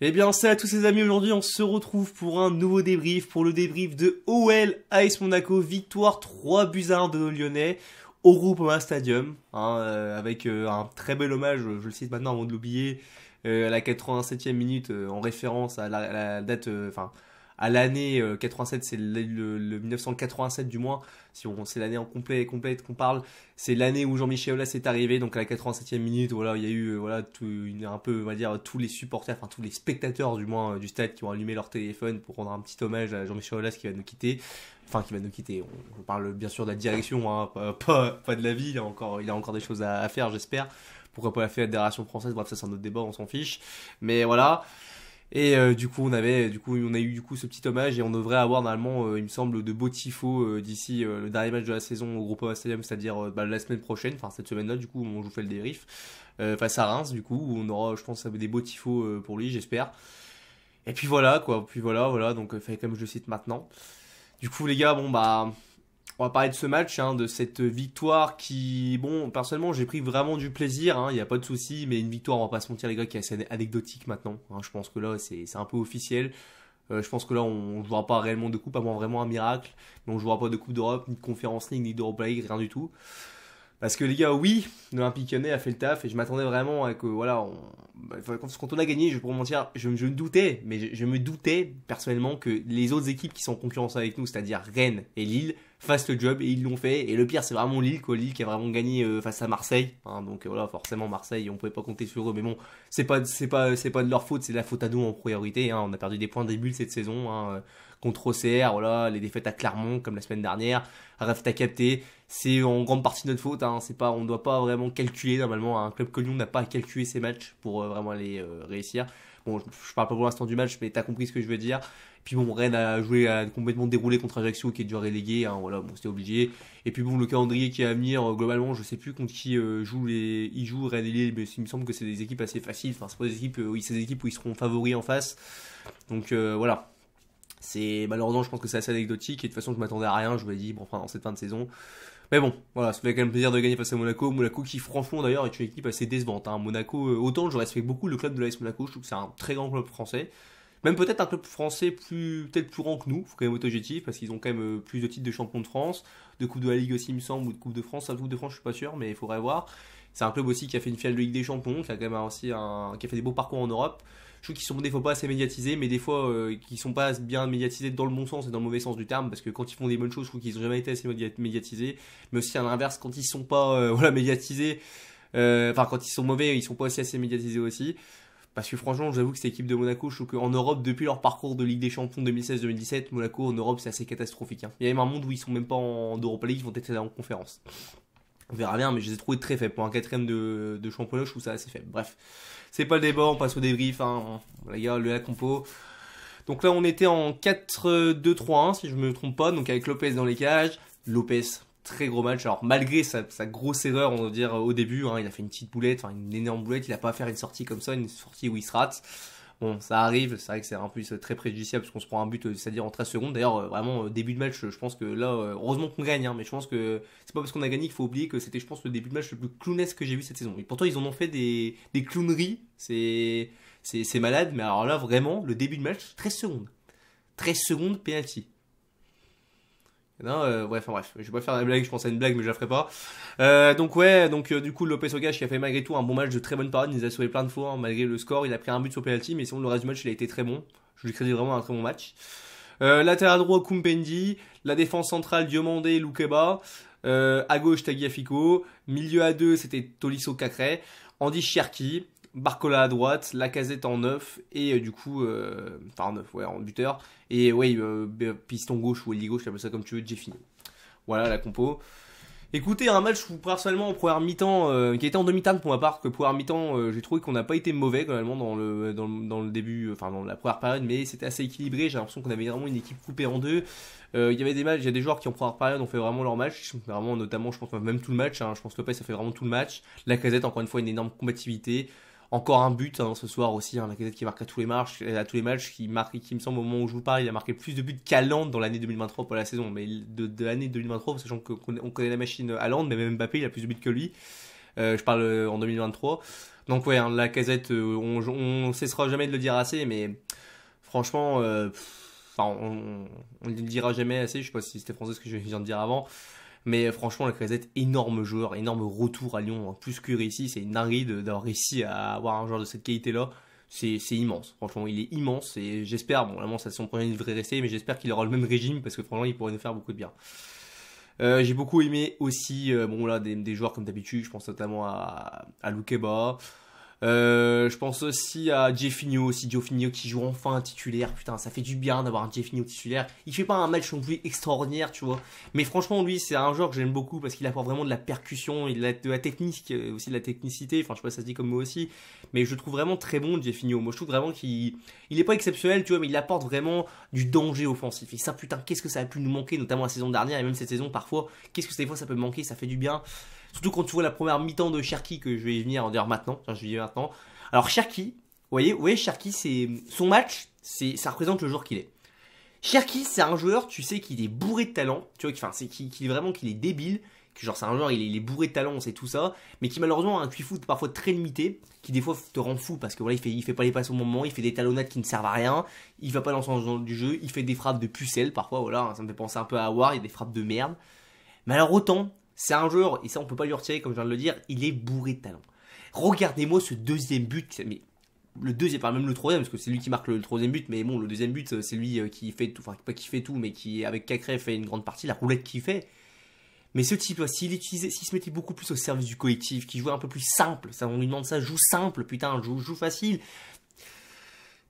Eh bien, salut à tous les amis, aujourd'hui on se retrouve pour un nouveau débrief, pour le débrief de OL AS Monaco, victoire 3 buts à 1 de nos Lyonnais au Groupama Stadium, avec un très bel hommage, je le cite maintenant avant de l'oublier, à la 87e minute, en référence à la date, à l'année 87, c'est le 1987 du moins, si on c'est l'année en complète qu'on parle, c'est l'année où Jean-Michel Aulas est arrivé, donc à la 87e minute, voilà, il y a eu voilà un peu, on va dire, tous les supporters, enfin tous les spectateurs du moins du stade qui ont allumé leur téléphone pour rendre un petit hommage à Jean-Michel Aulas qui va nous quitter. Enfin, qui va nous quitter. On parle bien sûr de la direction, hein, pas de la vie. Il a encore des choses à faire, j'espère. Pourquoi pas la fédération française? Bref, ça c'est un autre débat, on s'en fiche. Mais voilà. Et du coup, on a eu du coup ce petit hommage et on devrait avoir normalement, il me semble, de beaux tifos d'ici le dernier match de la saison au Groupama Stadium, c'est-à-dire la semaine prochaine, enfin cette semaine-là, du coup, on vous fait le débrief face à Reims, du coup, où on aura, je pense, des beaux tifos pour lui, j'espère. Et puis voilà, quoi. Puis voilà. Donc, il fallait quand même que je le cite maintenant. Du coup, les gars, bon bah, on va parler de ce match, hein, de cette victoire qui, bon, personnellement, j'ai pris vraiment du plaisir, hein, il n'y a pas de souci, mais une victoire, on va pas se mentir, les gars, qui est assez anecdotique maintenant. Hein, je pense que là, c'est un peu officiel. Je pense que là, on ne jouera pas réellement de coupe, à moins vraiment un miracle, mais on ne jouera pas de coupe d'Europe, ni de Conference League, ni d'Europa League, rien du tout. Parce que les gars, oui, l'Olympique Lyonnais a fait le taf et je m'attendais vraiment à que, voilà, quand on a gagné, je vais pas vous mentir, je me doutais, mais je me doutais personnellement que les autres équipes qui sont en concurrence avec nous, c'est-à-dire Rennes et Lille, fassent le job et ils l'ont fait. Et le pire, c'est vraiment Lille, quoi, Lille qui a vraiment gagné face à Marseille. Hein, donc voilà, forcément Marseille, on pouvait pas compter sur eux, mais bon, c'est pas de leur faute, c'est de la faute à nous en priorité. Hein, on a perdu des points début de cette saison. Hein, contre OCR, voilà, les défaites à Clermont comme la semaine dernière. Ref, t'as capté, c'est en grande partie notre faute. Hein, c'est pas, on doit pas vraiment calculer normalement. Un club que Lyon n'a pas à calculer ses matchs pour vraiment les réussir. Bon, je parle pas pour l'instant du match, mais t'as compris ce que je veux dire. Puis bon, Rennes a joué, a complètement déroulé contre Ajaccio qui est déjà relégué. Hein, voilà, bon, c'était obligé. Et puis bon, le calendrier qui est à venir, globalement, je sais plus contre qui ils jouent Rennes et Lille, mais il me semble que c'est des équipes assez faciles. Enfin, c'est pas des équipes, oui, c'est des équipes où ils seront favoris en face. Donc voilà. C'est malheureusement, je pense que c'est assez anecdotique et de toute façon, je m'attendais à rien. Je vous l'ai dit, bon, enfin, dans cette fin de saison. Mais bon, voilà, ça fait quand même plaisir de gagner face à Monaco. Monaco qui, franchement, d'ailleurs, est une équipe assez décevante. Hein. Monaco, autant je respecte beaucoup le club de l'AS Monaco, je trouve que c'est un très grand club français. Même peut-être un club français peut-être plus grand que nous, faut quand même être objectif, parce qu'ils ont quand même plus de titres de champion de France, de Coupe de la Ligue aussi, il me semble, ou de Coupe de France. Ça, Coupe de France, je suis pas sûr, mais il faudrait voir. C'est un club aussi qui a fait une finale de Ligue des Champions, qui a quand même aussi qui a fait des beaux parcours en Europe. Je trouve qu'ils sont des fois pas assez médiatisés, mais des fois qui sont pas bien médiatisés dans le bon sens et dans le mauvais sens du terme, parce que quand ils font des bonnes choses, je trouve qu'ils ont jamais été assez médiatisés. Mais aussi à l'inverse, quand ils sont pas voilà médiatisés, enfin quand ils sont mauvais, ils sont pas aussi assez médiatisés aussi. Parce que franchement, j'avoue que cette équipe de Monaco, je trouve qu'en Europe, depuis leur parcours de Ligue des Champions 2016-2017, Monaco en Europe, c'est assez catastrophique. Hein. Il y a même un monde où ils sont même pas en Europa League, ils vont être en conférence. On verra bien, mais je les ai trouvés très faibles. Pour un quatrième de championnat, je trouve ça assez faible. Bref, c'est pas le débat, on passe au débrief. Hein. Les gars, la compo. Donc là, on était en 4-2-3-1, si je me trompe pas, donc avec Lopez dans les cages. Lopez, très gros match. Alors malgré sa grosse erreur, on va dire au début, hein, il a fait une petite boulette, enfin une énorme boulette. Il a pas à faire une sortie comme ça, une sortie où il se rate. Bon, ça arrive, c'est vrai que c'est un peu très préjudiciable parce qu'on se prend un but, c'est-à-dire en 13 secondes. D'ailleurs, vraiment, début de match, je pense que là, heureusement qu'on gagne, hein, mais je pense que c'est pas parce qu'on a gagné qu'il faut oublier que c'était, je pense, le début de match le plus clownesque que j'ai vu cette saison. Et pourtant, ils en ont fait des clowneries, c'est malade, mais alors là, vraiment, le début de match, 13 secondes. 13 secondes, penalty. Non, bref, je vais pas faire la blague, je pense à une blague, mais je la ferai pas. Du coup, Lopez Ogache qui a fait malgré tout un bon match de très bonne parade, il nous a sauvé plein de fois, hein, malgré le score, il a pris un but sur penalty, mais sinon le reste du match il a été très bon. Je lui crédite vraiment un très bon match. Latéral droit Kumpendi, la défense centrale Diomandé, Loukeba, à gauche Tagliafico, milieu à deux c'était Tolisso Cacré, Andy Cherki, Barcola à droite, Lacazette en 9 et en 9 ouais en buteur et ouais piston gauche ou ailier gauche, appelle ça comme tu veux, Jeffino. Voilà la compo. Écoutez, un match où personnellement en première mi-temps qui était en demi-teinte pour ma part, que première mi-temps j'ai trouvé qu'on n'a pas été mauvais quand même dans le début, enfin dans la première période, mais c'était assez équilibré. J'ai l'impression qu'on avait vraiment une équipe coupée en deux. Il y avait des matchs, il y a des joueurs qui en première période ont fait vraiment leur match, vraiment notamment je pense même tout le match. Hein, je pense que Lopez a fait vraiment tout le match. Lacazette encore une fois une énorme combativité. Encore un but hein, ce soir aussi, hein, Lacazette qui marque à tous les matchs, qui me semble au moment où je vous parle, il a marqué plus de buts qu'Haaland dans l'année 2023 pour la saison, mais de l'année 2023, sachant qu'on connaît la machine Haaland, mais même Mbappé il a plus de buts que lui, je parle en 2023. Donc ouais, hein, la Casette, on cessera jamais de le dire assez, mais franchement, enfin, on ne le dira jamais assez. Je sais pas si c'était français ce que je viens de dire avant, mais franchement, la Casette, énorme joueur, énorme retour à Lyon, hein, plus que réussi. C'est une dinguerie d'avoir réussi à avoir un joueur de cette qualité-là. C'est immense, franchement, il est immense et j'espère, bon, vraiment, ça son prochain il devrait rester, mais j'espère qu'il aura le même régime parce que franchement, il pourrait nous faire beaucoup de bien. J'ai beaucoup aimé aussi, bon là, des joueurs comme d'habitude, je pense notamment à Loukeba. Je pense aussi à Jeffinho qui joue enfin un titulaire. Putain, ça fait du bien d'avoir un Jeffinho titulaire. Il fait pas un match non plus extraordinaire, tu vois. Mais franchement, lui, c'est un joueur que j'aime beaucoup parce qu'il apporte vraiment de la percussion, il a de la technique, aussi de la technicité. Enfin, je sais pas si ça se dit comme moi aussi. Mais je le trouve vraiment très bon, Jeffinho. Moi, je trouve vraiment qu'il est pas exceptionnel, tu vois, mais il apporte vraiment du danger offensif. Et ça, putain, qu'est-ce que ça a pu nous manquer, notamment la saison dernière et même cette saison parfois. Qu'est-ce que des fois ça peut manquer, ça fait du bien. Surtout quand tu vois la première mi-temps de Cherki que je vais y venir d'ailleurs maintenant. Enfin, je vais y venir maintenant. Alors Cherki, vous voyez Cherki, c'est son match, ça représente le joueur qu'il est. Cherki, c'est un joueur, tu sais, qu'il est bourré de talent, tu vois, enfin, qu'il est vraiment qu'il est débile, que genre c'est un joueur, il est bourré de talent, on sait tout ça, mais qui malheureusement a un QI foot parfois très limité, qui des fois te rend fou parce que voilà, il fait pas les passes au moment, il fait des talonnades qui ne servent à rien, il va pas dans le sens du jeu, il fait des frappes de pucelle parfois, voilà, ça me fait penser un peu à Awar, il y a des frappes de merde. Mais alors autant, c'est un joueur, et ça on peut pas lui retirer comme je viens de le dire, il est bourré de talent. Regardez-moi ce deuxième but, mais le deuxième, pas même le troisième, parce que c'est lui qui marque le troisième but, mais bon, le deuxième but, c'est lui qui fait tout, enfin pas qui fait tout, mais qui avec Cacré fait une grande partie, la roulette qu'il fait. Mais ce type, s'il se mettait beaucoup plus au service du collectif, qu'il jouait un peu plus simple, ça on lui demande ça, joue simple, putain, joue facile.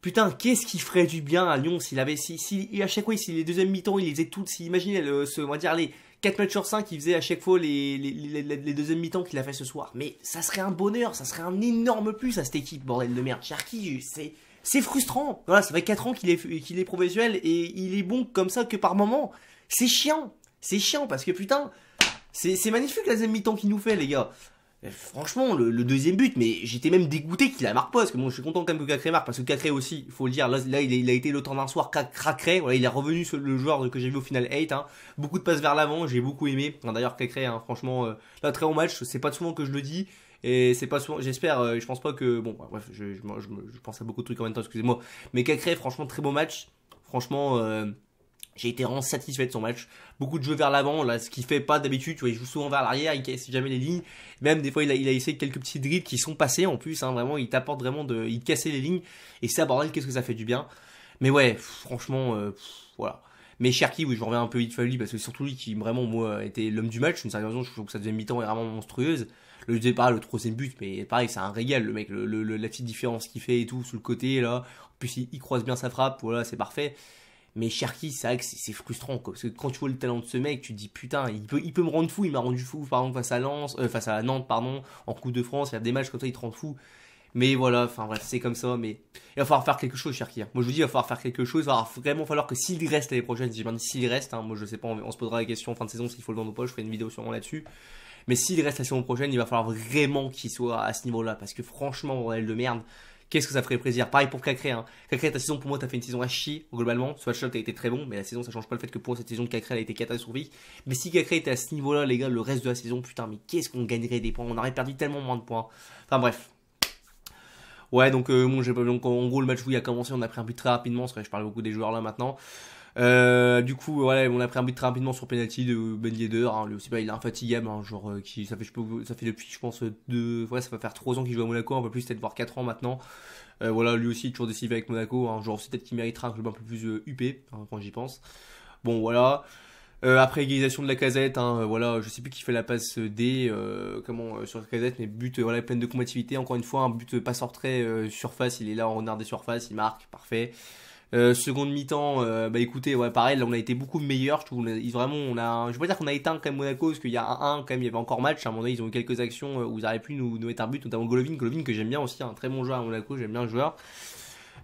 Putain, qu'est-ce qui ferait du bien à Lyon s'il avait, à chaque fois, si les deuxièmes mi-temps, il les faisait toutes, s'il imaginait, on va dire, les 4 matchs sur 5, il faisait à chaque fois les deuxièmes mi-temps qu'il a fait ce soir. Mais ça serait un bonheur, ça serait un énorme plus à cette équipe, bordel de merde. Cherki, c'est frustrant. Voilà, ça fait 4 ans qu'il est professionnel et il est bon comme ça que par moment. C'est chiant parce que putain, c'est magnifique la deuxième mi-temps qu'il nous fait, les gars. Franchement, le deuxième but, mais j'étais même dégoûté qu'il la marque pas, parce que bon, je suis content quand même que Cacré marque, parce que Cacré aussi, il faut le dire, là il a été le temps d'un soir Cacré, voilà, il est revenu sur le joueur que j'ai vu au final 8, hein. Beaucoup de passes vers l'avant, j'ai beaucoup aimé, d'ailleurs Cacré, hein, franchement, là très bon match, c'est pas souvent que je le dis, et c'est pas souvent, j'espère, je pense pas que, bon, bref, je pense à beaucoup de trucs en même temps, excusez-moi, mais Cacré, franchement, très beau match, franchement, j'ai été vraiment satisfait de son match. Beaucoup de jeux vers l'avant, là, ce qu'il fait pas d'habitude. Tu vois, il joue souvent vers l'arrière, il casse jamais les lignes. Même des fois, il a essayé quelques petits dribbles qui sont passés en plus. Hein, vraiment, il t'apporte vraiment il cassait les lignes. Et ça, bordel, qu'est-ce que ça fait du bien. Mais ouais, franchement, voilà. Mais Cherki, oui, je reviens un peu vite fait lui parce que surtout lui qui vraiment moi était l'homme du match. Une certaine raison, je trouve que sa deuxième mi-temps est vraiment monstrueuse. Le départ, le troisième but, mais pareil, c'est un régal. Le mec, la petite différence qu'il fait et tout sous le côté là. En plus, il croise bien sa frappe. Voilà, c'est parfait. Mais Cherki, c'est vrai que c'est frustrant, quoi. Parce que quand tu vois le talent de ce mec, tu te dis putain, il peut me rendre fou. Il m'a rendu fou, par exemple, face à Nantes, pardon, en Coupe de France. Il y a des matchs comme ça, il te rend fou. Mais voilà, enfin bref, c'est comme ça. Mais il va falloir faire quelque chose, Cherki. Moi, je vous dis, il va falloir faire quelque chose. Il va vraiment falloir que s'il reste l'année prochaine, j'ai bien dit s'il reste, hein, moi je sais pas, on se posera la question en fin de saison s'il faut le vendre ou pas. Je ferai une vidéo sûrement là-dessus. Mais s'il reste la saison prochaine, il va falloir vraiment qu'il soit à ce niveau-là. Parce que franchement, bordel de merde. Qu'est-ce que ça ferait plaisir. Pareil pour Cacré. Hein. Cacré, ta saison, pour moi, t'as fait une saison à chier, globalement. Ce match-là, t'as été très bon, mais la saison, ça change pas le fait que pour moi, cette saison de Cacré, elle a été catastrophique. Mais si Cacré était à ce niveau-là, les gars, le reste de la saison, putain, mais qu'est-ce qu'on gagnerait des points. On aurait perdu tellement moins de points. Enfin, bref. Ouais, donc, bon, donc, en gros, le match où il a commencé, on a pris un but très rapidement. C'est vrai que je parle beaucoup des joueurs là maintenant. Du coup, voilà, on a pris un but très rapidement sur penalty de Ben Yedder. Hein, lui aussi, il est infatigable, hein, genre qui ça fait depuis, je pense, ouais, ça va faire 3 ans qu'il joue à Monaco, un peu plus peut-être voire 4 ans maintenant. Voilà, lui aussi toujours décisif avec Monaco, hein, genre c'est peut-être qu'il méritera un club un peu plus huppé, hein, quand j'y pense. Bon, voilà. Après égalisation de la Casette, hein, voilà, je sais plus qui fait la passe D, sur la Casette, mais but, voilà, pleine de combativité. Encore une fois, un but passe hors trait, surface, il est là en renard des surfaces, il marque, parfait. Seconde mi-temps, bah écoutez, ouais, pareil, là on a été beaucoup meilleurs. Je trouve, je vais pas dire qu'on a éteint quand même Monaco, parce qu'il y a un quand même, il y avait encore match. À un moment donné, ils ont eu quelques actions où ils auraient pu nous mettre un but, notamment Golovin que j'aime bien aussi, un très bon joueur à Monaco, j'aime bien le joueur.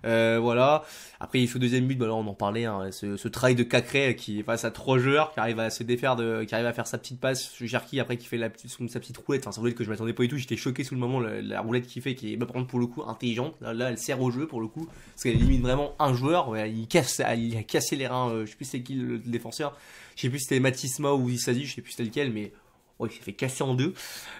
Voilà. Après, il fait le deuxième but, bah là on en parlait, hein, ce travail de Cacré qui est face à 3 joueurs, qui arrive à se défaire qui arrive à faire sa petite passe, Cherki après qui fait sa petite roulette, enfin sa roulette que je m'attendais pas du tout, j'étais choqué sous le moment, la roulette qu'il fait, qui est, bah, par contre, pour le coup, intelligente, là elle sert au jeu pour le coup, parce qu'elle élimine vraiment un joueur, ouais, il a cassé les reins, je sais plus c'est qui le défenseur, je sais plus si c'était Matisma ou Issadi, je sais plus c'était lequel, mais Oh, il s'est fait casser en deux.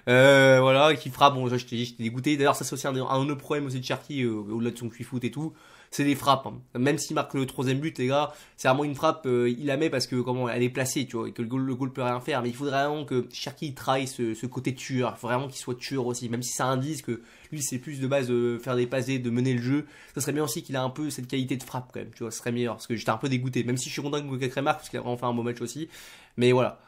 Voilà, qui frappe. Bon, je t'ai dit, j'étais dégoûté. D'ailleurs, ça c'est aussi un autre problème aussi de Cherki, au-delà de son cuit-foot et tout. C'est les frappes, hein. Même s'il marque le troisième but, les gars, c'est vraiment une frappe, il la met parce que comment elle est placée, tu vois, et que le goal peut rien faire. Mais il faudrait vraiment que Cherki travaille ce côté tueur. Il faut vraiment qu'il soit tueur aussi. Même si ça indique que lui, c'est plus de base de faire des passes, de mener le jeu. Ça serait bien aussi qu'il a un peu cette qualité de frappe quand même, tu vois, ce serait meilleur. Parce que j'étais un peu dégoûté. Même si je suis content que Boukakre marque, parce qu'il a vraiment fait un beau match aussi. Mais voilà.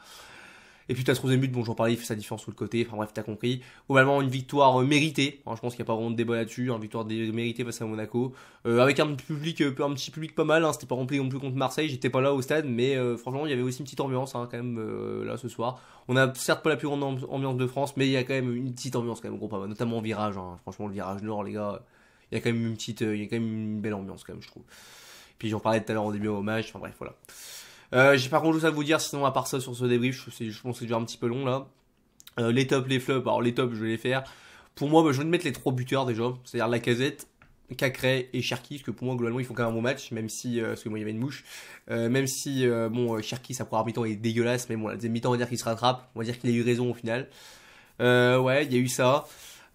Et puis t'as ce troisième but, bon j'en parlais, il fait sa différence sur le côté, enfin bref t'as compris. Globalement une victoire méritée, hein, je pense qu'il n'y a pas vraiment de débat là-dessus, une victoire méritée face à Monaco. Avec un public, un petit public pas mal, hein, c'était pas rempli non plus contre Marseille, j'étais pas là au stade, mais franchement il y avait aussi une petite ambiance hein, quand même là ce soir. On a certes pas la plus grande ambiance de France, mais il y a quand même une petite ambiance quand même gros pas mal, notamment au virage, hein. Franchement le virage nord les gars, il y a quand même il y a quand même une belle ambiance quand même je trouve. Puis j'en parlais tout à l'heure au début au match, enfin bref voilà. J'ai par contre juste à vous dire, sinon à part ça sur ce débrief, je pense que c'est déjà un petit peu long là. Les tops, les flops, alors les tops je vais les faire. Pour moi, je vais mettre les trois buteurs déjà, c'est-à-dire Lacazette, Cacré et Cherki, parce que pour moi globalement ils font quand même un bon match, même si, parce que moi il y avait une mouche, même si bon Cherki sa première mi-temps est dégueulasse, mais bon la deuxième mi-temps on va dire qu'il se rattrape, on va dire qu'il a eu raison au final. Ouais, il y a eu ça.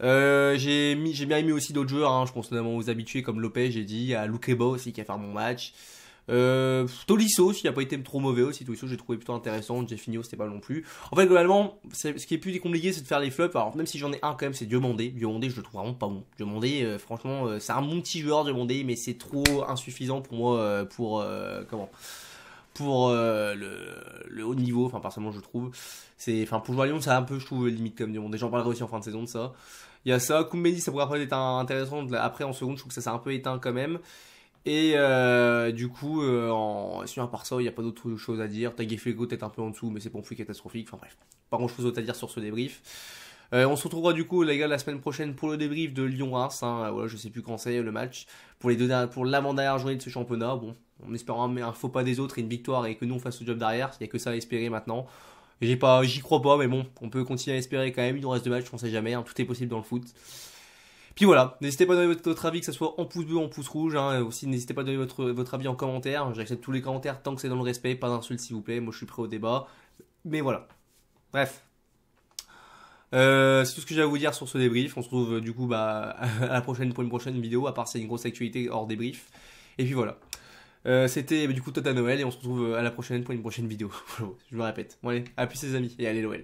J'ai bien aimé aussi d'autres joueurs, hein, je pense notamment aux habitués comme Lopez, j'ai dit, à Lukeba aussi qui a fait un bon match. Tolisso aussi, il a pas été trop mauvais aussi. Tolisso, j'ai trouvé plutôt intéressant. Jeffinho, c'était pas non plus. En fait, globalement, ce qui est plus compliqué, c'est de faire les flops. Alors, même si j'en ai un quand même, c'est Diomandé. Diomandé, je le trouve vraiment pas bon. Diomandé, franchement, c'est un bon petit joueur, Diomandé, mais c'est trop insuffisant pour moi, pour le haut niveau. Enfin, personnellement, je trouve. Enfin, pour jouer à Lyon, c'est un peu, je trouve, limite comme Diomandé. J'en parlerai aussi en fin de saison de ça. Il y a ça. Koumbedi, ça pourrait après être intéressant. Après, en seconde, je trouve que ça s'est un peu éteint quand même. Et du coup, sinon à part ça, il n'y a pas d'autre chose à dire. Tagliafico peut-être un peu en dessous, mais c'est pas non plus catastrophique. Enfin bref, pas grand chose d'autre à dire sur ce débrief. On se retrouvera du coup les gars la semaine prochaine pour le débrief de Lyon-Reims. Hein. Voilà, je sais plus quand c'est le match. Pour l'avant-dernière journée de ce championnat. Bon, en espérant un faux pas des autres et une victoire et que nous on fasse le job derrière. Il n'y a que ça à espérer maintenant. J'y crois pas, mais bon, on peut continuer à espérer quand même. Il nous reste 2 matchs, on sait jamais. Hein. Tout est possible dans le foot. Puis voilà, n'hésitez pas à donner votre avis, que ce soit en pouce bleu, en pouce rouge. Hein. Aussi, n'hésitez pas à donner votre avis en commentaire. J'accepte tous les commentaires tant que c'est dans le respect, pas d'insultes s'il vous plaît. Moi, je suis prêt au débat. Mais voilà. Bref. C'est tout ce que j'ai à vous dire sur ce débrief. On se retrouve du coup à la prochaine pour une prochaine vidéo, à part c'est une grosse actualité hors débrief. Et puis voilà. C'était du coup Tata Noël et on se retrouve à la prochaine pour une prochaine vidéo. Je me répète. Bon allez, à plus les amis et allez l'OL.